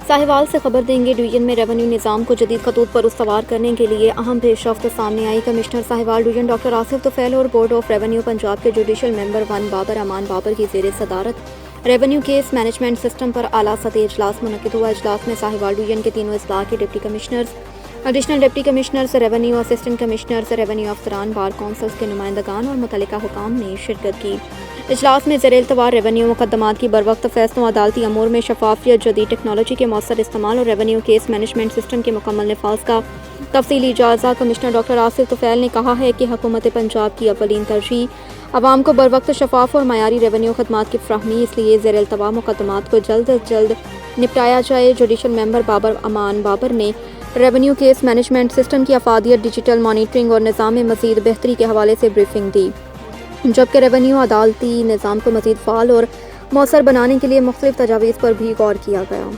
साहिवाल से खबर देंगे। डिवीजन में रेवेन्यू निज़ाम को जदीद खतूत पर उस्तवार करने के लिए अहम पेशरफ्त सामने आई। Commissioner Sahiwal division doctor Asif Tufail और बोर्ड ऑफ रेवेन्यू पंजाब के जुडिशल मेंबर 1 बाबर अमान बाबर की ज़ेर सदारत रेवेन्यू केस मैनेजमेंट सिस्टम पर आला सतह इजलास मुनक़िद हुआ। इजलास में साहिवाल डिवीजन के तीनों अजला के deputy commissioners, additional deputy commissioners revenue, assistant commissioners revenue अफसरान, बार कौंसल्स के नुमाइंदगान और मुतल्लिका हुकाम ने शिरकत की। इजलास में ज़ेर-ए-इल्तवा रेवेन्यू मुकदमात की बरवक्त फैसलों, अदालती अमूर में शफाफियत, जदीद टेक्नोलॉजी के मौसर इस्तेमाल और रेवेन्यू केस मैनेजमेंट सिस्टम के मुकम्मल नफाज का तफसीली जायज़ा। कमिश्नर डॉक्टर आसिफ तुफैल ने कहा है कि हुकूमत पंजाब की अव्वलीन तरजीह आवाम को बरवक्त शफाफ और मयारी रेवेन्यू खदमात की फ्राहमी, इसलिए ज़ेर-ए-इल्तवा मुकदमात को जल्द अज जल्द निपटाया जाए। जुडिशल मेंबर बाबर अमान बाबर ने रेवेन्यू केस मैनेजमेंट सिस्टम की अफादियत, डिजिटल मॉनिटरिंग और निज़ाम मज़ीद बेहतरी के हवाले से ब्रीफिंग दी, जबकि रेवेन्यू अदालती निज़ाम को मज़ीद फ़ाल और मौसर बनाने के लिए मुख्तलिफ तजावीज़ पर भी गौर किया गया।